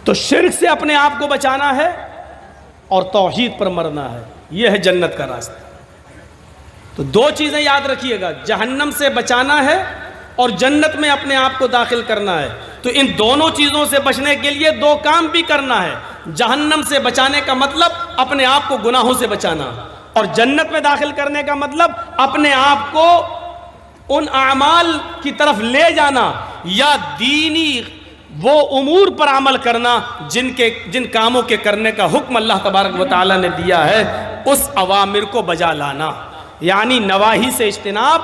تو شرک سے اپنے آپ کو بچانا ہے اور توحید پر مرنا ہے، یہ ہے جنت کا راستہ۔ تو دو چیزیں یاد رکھیے گا، جہنم سے بچانا ہے اور جنت میں اپنے آپ کو داخل کرنا ہے۔ تو ان دونوں چیزوں سے بچنے کے لیے دو کام بھی کرنا ہے۔ جہنم سے بچانے کا مطلب اپنے آپ کو گناہوں سے بچانا، اور جنت میں داخل کرنے کا مطلب اپنے آپ کو ان اعمال کی طرف لے جانا یا دینی وہ امور پر عمل کرنا جن کاموں کے کرنے کا حکم اللہ تبارک و تعالیٰ نے دیا ہے، اس اوامر کو بجا لانا، یعنی نواہی سے اجتناب،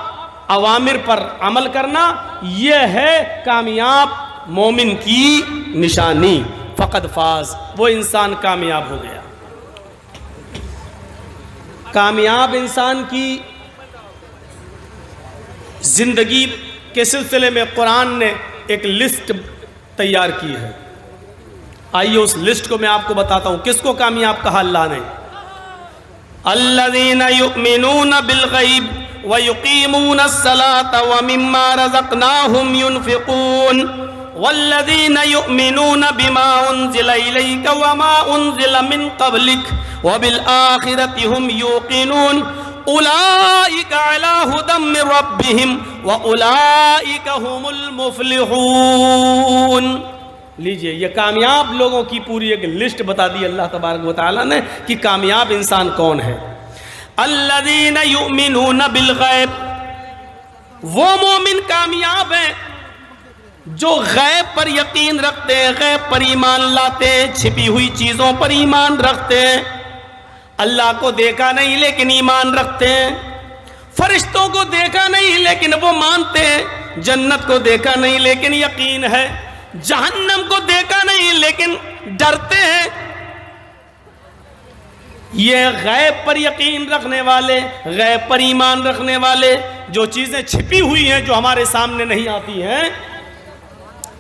اوامر پر عمل کرنا، یہ ہے کامیاب مومن کی نشانی۔ فقد فاز، وہ انسان کامیاب ہو گیا۔ کامیاب انسان کی زندگی کے سلسلے میں قرآن نے ایک لسٹ تیار کی ہے۔ آئیے اس لسٹ کو میں آپ کو بتاتا ہوں، کس کو کامیاب کہا اللہ نے۔ الذین یؤمنون بالغیب ویقیمون الصلاة ومما رزقناہم ینفقون والذین یؤمنون بما انزل الیک وما انزل من قبلک وبالآخرۃ ہم یوقنون اولئک علی ھدی من ربہم واولئک ھم المفلحون۔ لیجئے، یہ کامیاب لوگوں کی پوری ایک لسٹ بتا دی اللہ تبارک و تعالیٰ نے کہ کامیاب انسان کون ہے۔ الذین یؤمنون بالغیب، وہ مومن کامیاب ہیں جو غیب پر یقین رکھتے ہیں، غیب پر ایمان لاتے ہیں، چھپی ہوئی چیزوں پر ایمان رکھتے ہیں۔ اللہ کو دیکھا نہیں لیکن ایمان رکھتے ہیں، فرشتوں کو دیکھا نہیں لیکن وہ مانتے ہیں، جنت کو دیکھا نہیں لیکن یقین ہے، جہنم کو دیکھا نہیں لیکن ڈرتے ہیں۔ یہ غیب پر یقین رکھنے والے، غیب پر ایمان رکھنے والے، جو چیزیں چھپی ہوئی ہیں جو ہمارے سامنے نہیں آتی ہیں۔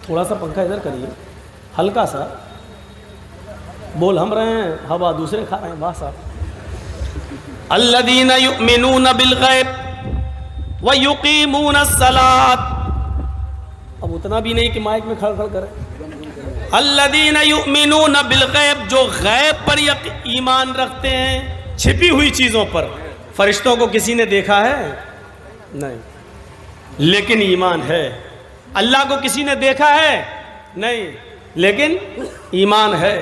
تھوڑا سا پنکھا ادھر کریے، ہلکا سا، بول ہم رہے ہیں، ہوا دوسرے کھا رہے ہیں، واہ صاحب۔ الذین یؤمنون بالغیب ویقیمون الصلاۃ، اب اتنا بھی نہیں کہ مائک میں کھڑ کھڑ کریں۔ الذین یؤمنون بالغیب، جو غیب پر ایمان رکھتے ہیں، چھپی ہوئی چیزوں پر۔ فرشتوں کو کسی نے دیکھا ہے؟ نہیں، لیکن ایمان ہے۔ اللہ کو کسی نے دیکھا ہے؟ نہیں، لیکن ایمان ہے۔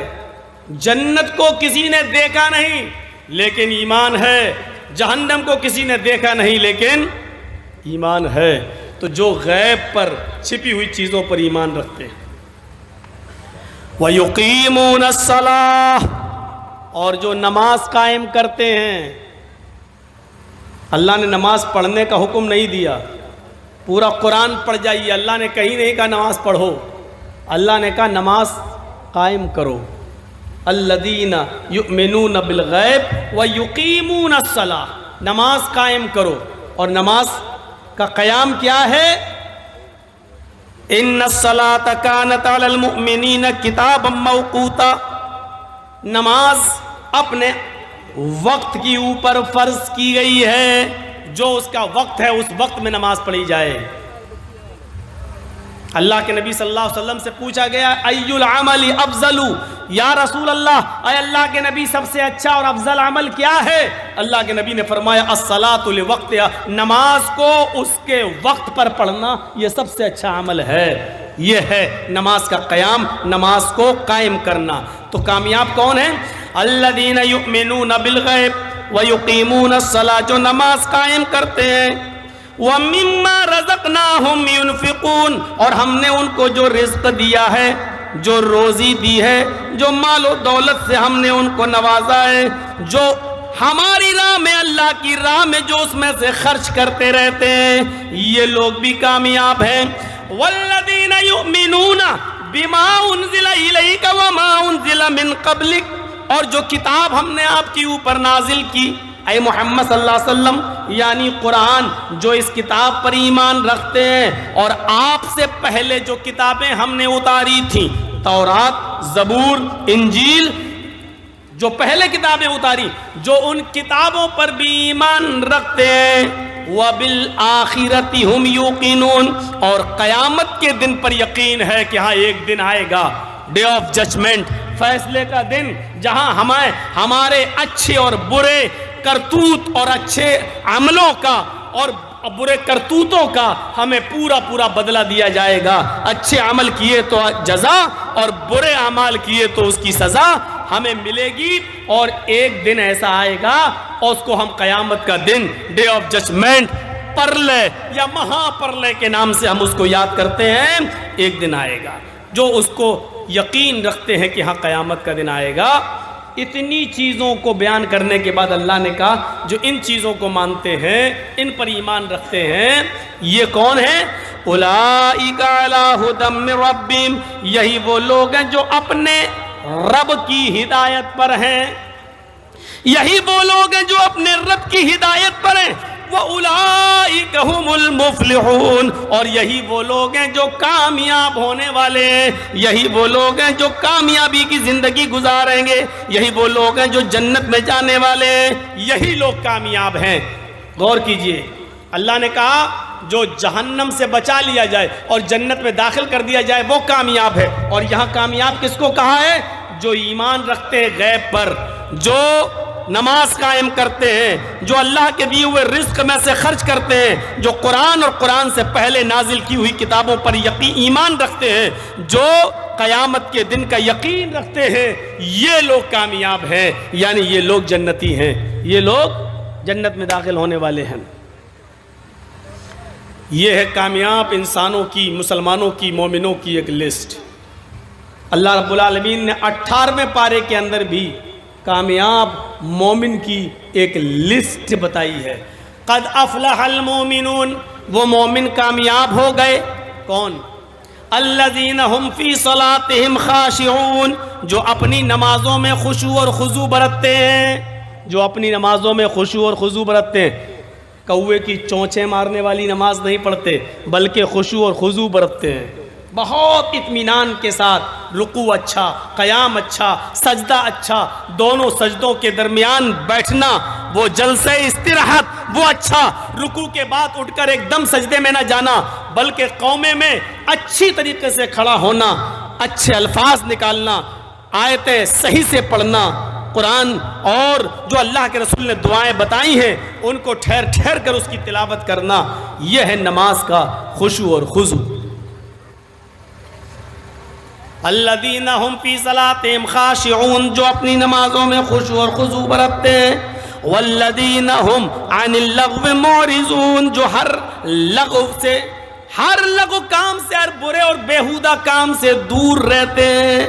جنت کو کسی نے دیکھا نہیں لیکن ایمان ہے، جہنم کو کسی نے دیکھا نہیں لیکن ایمان ہے۔ تو جو غیب پر، چھپی ہوئی چیزوں پر ایمان رکھتے ہیں۔ وَيُقِيمُونَ الصَّلَاةَ، اور جو نماز قائم کرتے ہیں۔ اللہ نے نماز پڑھنے کا حکم نہیں دیا، پورا قرآن پڑھ جائیے، اللہ نے کہیں نہیں کہا نماز پڑھو، اللہ نے کہا نماز قائم کرو۔ الذین یؤمنون بالغیب ویقیمون الصلاۃ، نماز قائم کرو۔ اور نماز کا قیام کیا ہے؟ ان الصلاۃ کانت علی المؤمنین کتابا موقوتا، نماز اپنے وقت کی اوپر فرض کی گئی ہے، جو اس کا وقت ہے اس وقت میں نماز پڑھی جائے۔ اللہ کے نبی صلی اللہ علیہ وسلم سے پوچھا گیا ای العمل افضل، یا رسول اللہ، اے اللہ کے نبی سب سے اچھا اور افضل عمل کیا ہے؟ اللہ کے نبی نے فرمایا الصلاۃ لوقتہا، نماز کو اس کے وقت پر پڑھنا یہ سب سے اچھا عمل ہے۔ یہ ہے نماز کا قیام، نماز کو قائم کرنا۔ تو کامیاب کون ہیں؟ الذین یؤمنون بالغیب ویقیمون الصلاۃ، جو نماز قائم کرتے ہیں۔ وَمِمَّا رَزَقْنَاهُمْ يُنْفِقُونَ، اور ہم نے ان کو جو رزق دیا ہے، جو روزی دی ہے، جو مال و دولت سے ہم نے ان کو نوازا ہے، جو ہماری راہ میں، اللہ کی راہ میں جو اس میں سے خرچ کرتے رہتے ہیں، یہ لوگ بھی کامیاب ہیں۔ وَالَّذِينَ يُؤْمِنُونَ بِمَا أُنزِلَ إِلَيْكَ وَمَا أُنزِلَ مِن قَبْلِكَ، اور جو کتاب ہم نے آپ کے اوپر نازل کی، اے محمد صلی اللہ علیہ وسلم، یعنی قرآن، جو اس کتاب پر ایمان رکھتے ہیں، اور آپ سے پہلے جو کتابیں ہم نے اتاری تھیں، تورات، زبور، انجیل، جو پہلے کتابیں اتاری، جو ان کتابوں پر بھی ایمان رکھتے ہیں۔ وَبِالْآخِرَةِ هُمْ يُوقِنُونَ، اور قیامت کے دن پر یقین ہے کہ ہاں ایک دن آئے گا، ڈے آف ججمنٹ، فیصلے کا دن، جہاں ہمارے اچھے اور برے کرتوت اور اچھے عملوں کا اور برے کرتوتوں کا ہمیں پورا بدلہ دیا جائے گا۔ اچھے عمل کیے تو جزا اور برے اعمال کیے تو اس کی سزا ہمیں ملے گی۔ اور ایک دن ایسا آئے گا اور اس کو ہم قیامت کا دن، ڈے آف ججمنٹ، پرلے یا مہا پرلے کے نام سے ہم اس کو یاد کرتے ہیں۔ ایک دن آئے گا، جو اس کو یقین رکھتے ہیں کہ ہاں قیامت کا دن آئے گا۔ اتنی چیزوں کو بیان کرنے کے بعد اللہ نے کہا جو ان چیزوں کو مانتے ہیں، ان پر ایمان رکھتے ہیں، یہ کون ہیں؟ اولئک علی ھدی من ربہم، یہی وہ لوگ ہیں جو اپنے رب کی ہدایت پر ہیں، یہی وہ لوگ ہیں جو اپنے رب کی ہدایت پر ہیں۔ وَأُولَئِكَ هُمُ الْمُفْلِحُونَ، اور یہی وہ لوگ ہیں جو کامیاب ہونے والے ہیں، یہی وہ لوگ ہیں جو کامیابی کی زندگی گزاریں گے، یہی وہ لوگ ہیں جو جنت میں جانے والے ہیں، یہی لوگ کامیاب ہیں۔ غور کیجئے، اللہ نے کہا جو جہنم سے بچا لیا جائے اور جنت میں داخل کر دیا جائے وہ کامیاب ہے، اور یہاں کامیاب کس کو کہا ہے؟ جو ایمان رکھتے ہیں غیب پر، جو نماز قائم کرتے ہیں، جو اللہ کے دیے ہوئے رزق میں سے خرچ کرتے ہیں، جو قرآن اور قرآن سے پہلے نازل کی ہوئی کتابوں پر ایمان رکھتے ہیں، جو قیامت کے دن کا یقین رکھتے ہیں، یہ لوگ کامیاب ہیں، یعنی یہ لوگ جنتی ہیں، یہ لوگ جنت میں داخل ہونے والے ہیں۔ یہ ہے کامیاب انسانوں کی، مسلمانوں کی، مومنوں کی ایک لسٹ۔ اللہ رب العالمین نے 18ویں پارے کے اندر بھی کامیاب مومن کی ایک لسٹ بتائی ہے۔ قد افلح المومنون، وہ مومن کامیاب ہو گئے۔ کون؟ الذین هم فی صلاتہم خاشعون، جو اپنی نمازوں میں خشوع اور خضوع برتتے ہیں، جو اپنی نمازوں میں خشوع اور خضوع برتتے ہیں۔ کوے کی چونچیں مارنے والی نماز نہیں پڑھتے، بلکہ خشوع اور خضوع برتتے ہیں، بہت اطمینان کے ساتھ، رکوع اچھا، قیام اچھا، سجدہ اچھا، دونوں سجدوں کے درمیان بیٹھنا، وہ جلسہ استراحت وہ اچھا، رکوع کے بعد اٹھ کر ایک دم سجدے میں نہ جانا، بلکہ قومے میں اچھی طریقے سے کھڑا ہونا، اچھے الفاظ نکالنا، آیتیں صحیح سے پڑھنا، قرآن اور جو اللہ کے رسول نے دعائیں بتائی ہیں ان کو ٹھہر ٹھہر کر اس کی تلاوت کرنا، یہ ہے نماز کا خشوع اور خضوع۔ الذین هم فی صلاتہم خاشعون، جو اپنی نمازوں میں خشوع اور خضوع برتتے ہیں۔ والذین هم عن اللغو معرضون، جو ہر لغو سے، ہر لغو کام سے، ہر برے اور بیہودہ کام سے دور رہتے ہیں۔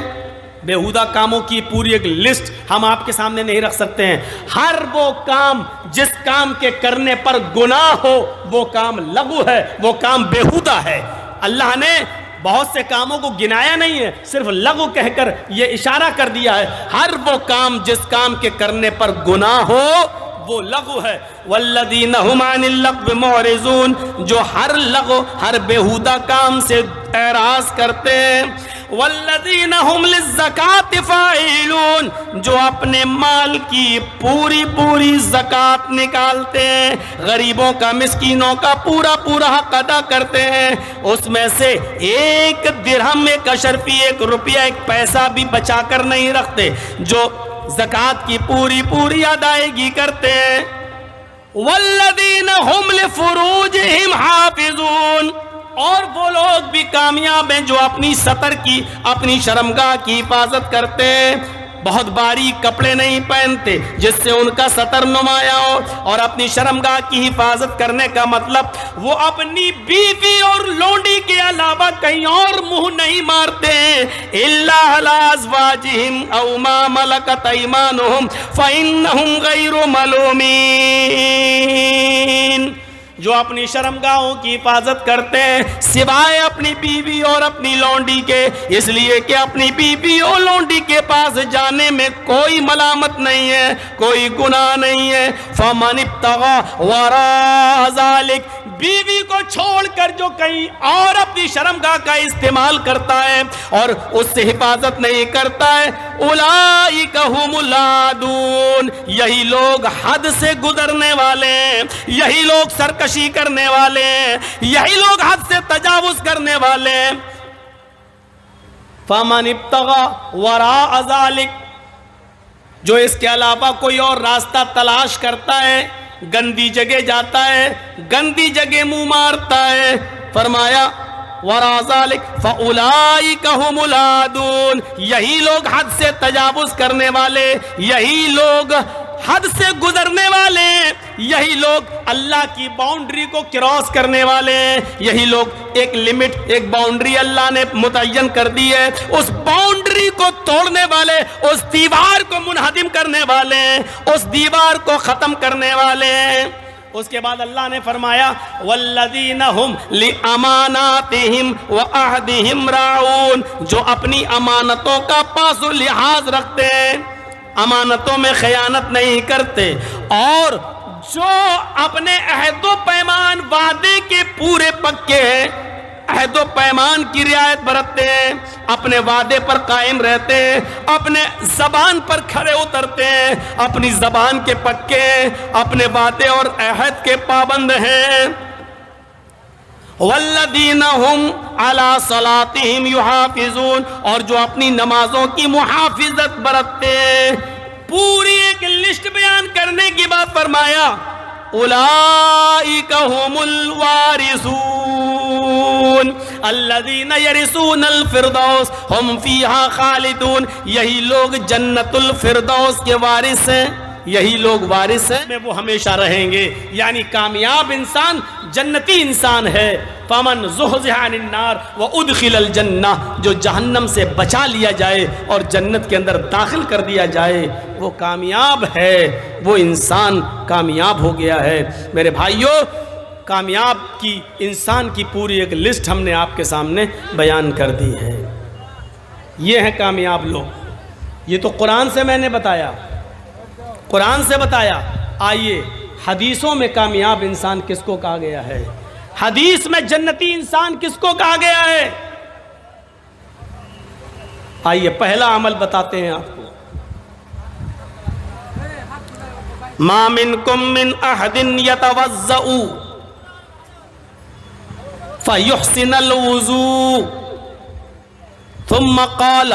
بیہودہ کاموں کی پوری ایک لسٹ ہم آپ کے سامنے نہیں رکھ سکتے ہیں۔ ہر وہ کام جس کام کے کرنے پر گناہ ہو وہ کام لغو ہے، وہ کام بیہودہ ہے۔ اللہ نے بہت سے کاموں کو گنایا نہیں ہے، صرف لغو کہہ کر یہ اشارہ کر دیا ہے، ہر وہ کام جس کام کے کرنے پر گناہ ہو وہ لغو ہے۔ والذین هم عن اللغو معرضون، جو ہر لغو، ہر بیہودہ کام سے اعراض کرتے ہیں۔ والذین هم للزکاة فاعلون، جو اپنے مال کی پوری پوری زکوٰۃ نکالتے ہیں، غریبوں کا، مسکینوں کا پورا پورا حق ادا کرتے ہیں، اس میں سے ایک درہم، ایک اشرفی، ایک روپیہ، ایک پیسہ بھی بچا کر نہیں رکھتے، جو زکوٰۃ کی پوری پوری ادائیگی کرتے ہیں۔ والذین هم لفروجہم حافظون، اور وہ لوگ بھی کامیاب ہیں جو اپنی سطر کی، اپنی شرمگاہ کی حفاظت کرتے ہیں، بہت باریک کپڑے نہیں پہنتے جس سے ان کا سطر نمایاں ہو، اور اپنی شرمگاہ کی حفاظت کرنے کا مطلب وہ اپنی بیوی اور لونڈی کے علاوہ کہیں اور منہ نہیں مارتے ہیں۔ الا علی ازواجہم او ما ملکت ایمانہم فانہم غیر ملومین، جو اپنی شرمگاہوں کی حفاظت کرتے ہیں سوائے اپنی بیوی اور اپنی لونڈی کے، اس لیے کہ اپنی بیوی اور لونڈی کے پاس جانے میں کوئی ملامت نہیں ہے، کوئی گناہ نہیں ہے۔ فمن ابتغى وراء ذلك، بیوی کو چھوڑ کر جو کہیں اور اپنی شرمگاہ کا استعمال کرتا ہے اور اس سے حفاظت نہیں کرتا ہے، اولئک هم العادون، یہی لوگ حد سے گزرنے والے ہیں، یہی لوگ سرکشی کرنے والے ہیں، یہی لوگ حد سے تجاوز کرنے والے ہیں۔ فمن ابتغى وراء ذلك، جو اس کے علاوہ کوئی اور راستہ تلاش کرتا ہے، گندی جگہ جاتا ہے، گندی جگہ منہ مارتا ہے، فرمایا وراء ذلك فاولئک هم العادون، یہی لوگ حد سے تجاوز کرنے والے، یہی لوگ حد سے گزرنے والے، یہی لوگ اللہ کی باؤنڈری کو کراس کرنے والے، یہی لوگ ایک لمٹ، ایک باؤنڈری اللہ نے متعین کر دی ہے، اس باؤنڈری کو توڑنے والے، اس دیوار کو منہدم کرنے والے، اس دیوار کو ختم کرنے والے۔ اس کے بعد اللہ نے فرمایا والذین هم لاماناتہم وعہدہم راعون، جو اپنی امانتوں کا پاس و لحاظ رکھتے ہیں، امانتوں میں خیانت نہیں کرتے، اور جو اپنے عہد و پیمان وعدے کے پورے پکے ہیں، عہد و پیمان کی رعایت برتتے ہیں، اپنے وعدے پر قائم رہتے ہیں، اپنے زبان پر کھڑے اترتے ہیں، اپنی زبان کے پکے ہیں، اپنے وعدے اور عہد کے پابند ہیں۔ والذین هم علی صلاتہم یحافظون، اور جو اپنی نمازوں کی محافظت برتتے ہیں۔ پوری ایک لسٹ بیان کرنے کی بات فرمایا اولئک هم الوارثون الذین یرثون الفردوس هم فیہا خالدون، یہی لوگ جنت الفردوس کے وارث ہیں، یہی لوگ وارث ہیں، میں وہ ہمیشہ رہیں گے۔ یعنی کامیاب انسان جنتی انسان ہے۔ فمن زحزح عن النار وادخل الجنہ، جو جہنم سے بچا لیا جائے اور جنت کے اندر داخل کر دیا جائے وہ کامیاب ہے، وہ انسان کامیاب ہو گیا ہے۔ میرے بھائیوں، کامیاب کی انسان کی پوری ایک لسٹ ہم نے آپ کے سامنے بیان کر دی ہے۔ یہ ہیں کامیاب لوگ، یہ تو قرآن سے میں نے بتایا، قرآن سے بتایا۔ آئیے حدیثوں میں کامیاب انسان کس کو کہا گیا ہے؟ حدیث میں جنتی انسان کس کو کہا گیا ہے؟ آئیے پہلا عمل بتاتے ہیں آپ کو۔ ما منکم من احد یتوضأ فیحسن الوضوء ثم قال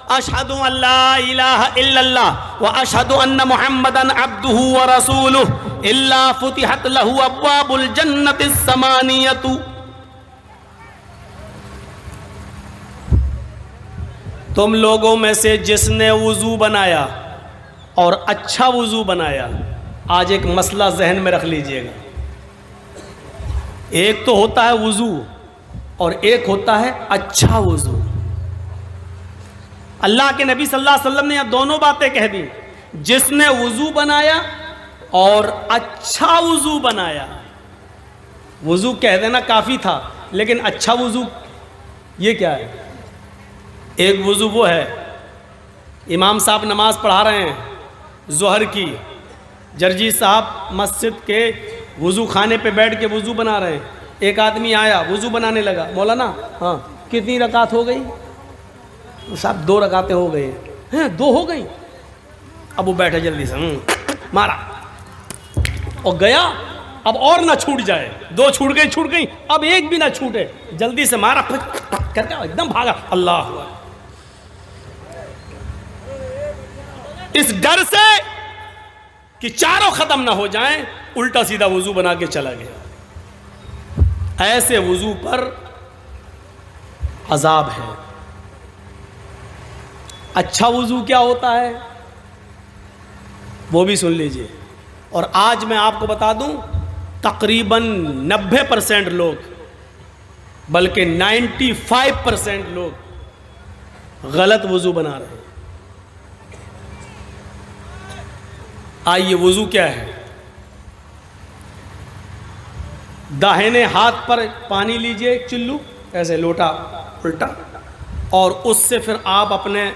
اشہد ان لا الہ الا اللہ واشہد ان محمدا عبدہ ورسولہ الا فتحت لہ ابواب الجنت الثمانیۃ۔ تم لوگوں میں سے جس نے وضو بنایا اور اچھا وضو بنایا، آج ایک مسئلہ ذہن میں رکھ لیجئے گا، ایک تو ہوتا ہے وضو اور ایک ہوتا ہے اچھا وضو۔ اللہ کے نبی صلی اللہ علیہ وسلم نے یہ دونوں باتیں کہہ دی، جس نے وضو بنایا اور اچھا وضو بنایا۔ وضو کہہ دینا کافی تھا، لیکن اچھا وضو یہ کیا ہے؟ ایک وضو وہ ہے، امام صاحب نماز پڑھا رہے ہیں ظہر کی، جرجی صاحب مسجد کے وضو خانے پہ بیٹھ کے وضو بنا رہے ہیں، ایک آدمی آیا وضو بنانے لگا، مولانا ہاں کتنی رکعت ہو گئی؟ صاحب 2 رکعتیں ہو گئی ہیں۔ 2 ہو گئی؟ اب وہ بیٹھے جلدی سے مارا اور گیا، اب اور نہ چھوٹ جائے، 2 چھوٹ گئی، اب ایک بھی نہ چھوٹے، جلدی سے مارا کر کے ایک دم بھاگا، اللہ اس ڈر سے کہ چاروں ختم نہ ہو جائیں الٹا سیدھا وضو بنا کے چلا گیا۔ ایسے وضو پر عذاب ہے۔ اچھا وضو کیا ہوتا ہے وہ بھی سن لیجئے، اور آج میں آپ کو بتا دوں تقریباً 90% لوگ بلکہ 95% لوگ غلط وضو بنا رہے ہیں۔ آئیے وضو کیا ہے؟ داہنے ہاتھ پر پانی لیجئے ایک چلو، ایسے لوٹا الٹا، اور اس سے پھر آپ اپنے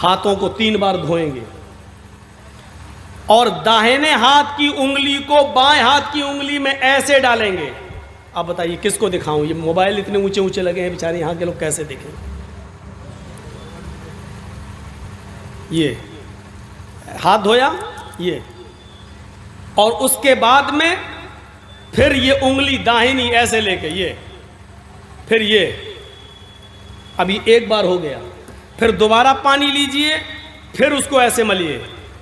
ہاتھوں کو 3 بار دھوئیں گے، اور داہنے ہاتھ کی انگلی کو بائیں ہاتھ کی انگلی میں ایسے ڈالیں گے۔ آپ بتائیے کس کو دکھاؤں؟ یہ موبائل اتنے اونچے اونچے لگے ہیں بیچارے، یہاں کے لوگ کیسے دیکھیں؟ یہ ہاتھ دھویا یہ، اور اس کے بعد میں پھر یہ انگلی داہنی ایسے لے کے یہ، پھر یہ ابھی ایک بار ہو گیا، پھر دوبارہ پانی لیجئے، پھر اس کو ایسے ملیے،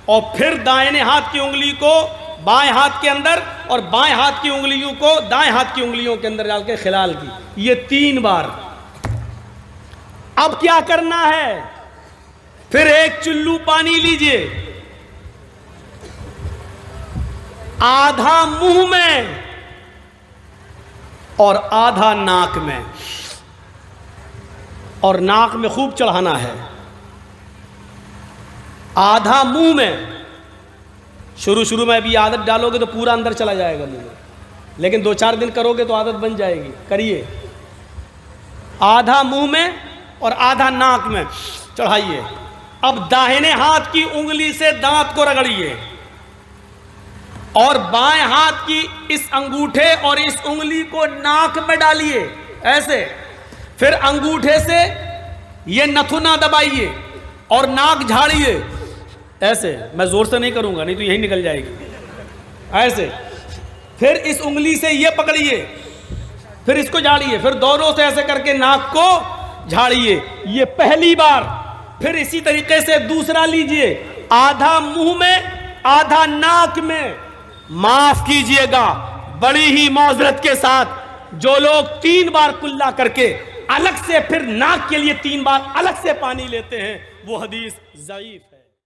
اور پھر دائیں ہاتھ کی انگلی کو بائیں ہاتھ کے اندر اور بائیں ہاتھ کی انگلیوں کو دائیں ہاتھ کی انگلیوں کے اندر ڈال کے خلال کی، یہ 3 بار۔ اب کیا کرنا ہے؟ پھر ایک چلو پانی لیجئے، آدھا منہ میں اور آدھا ناک میں، اور ناک میں خوب چڑھانا ہے، آدھا منہ میں۔ شروع میں ابھی عادت ڈالو گے تو پورا اندر چلا جائے گا منہ میں، لیکن 2-4 دن کرو گے تو عادت بن جائے گی۔ کریے، آدھا منہ میں اور آدھا ناک میں چڑھائیے۔ اب داہنے ہاتھ کی انگلی سے دانت کو رگڑیے، اور بائیں ہاتھ کی اس انگوٹھے اور اس انگلی کو ناک میں ڈالیے ایسے، پھر انگوٹھے سے یہ نتھنا دبائیے اور ناک جھاڑیے ایسے۔ میں زور سے نہیں کروں گا، نہیں تو یہی نکل جائے گی، ایسے۔ پھر اس انگلی سے یہ پکڑیے، پھر اس کو جھاڑیے، پھر دونوں سے ایسے کر کے ناک کو جھاڑیے، یہ پہلی بار۔ پھر اسی طریقے سے دوسرا لیجئے، آدھا منہ میں آدھا ناک میں۔ معاف کیجئے گا بڑی ہی معذرت کے ساتھ، جو لوگ 3 بار کلا کر کے الگ سے پھر ناک کے لیے 3 بار الگ سے پانی لیتے ہیں، وہ حدیث ضعیف ہے۔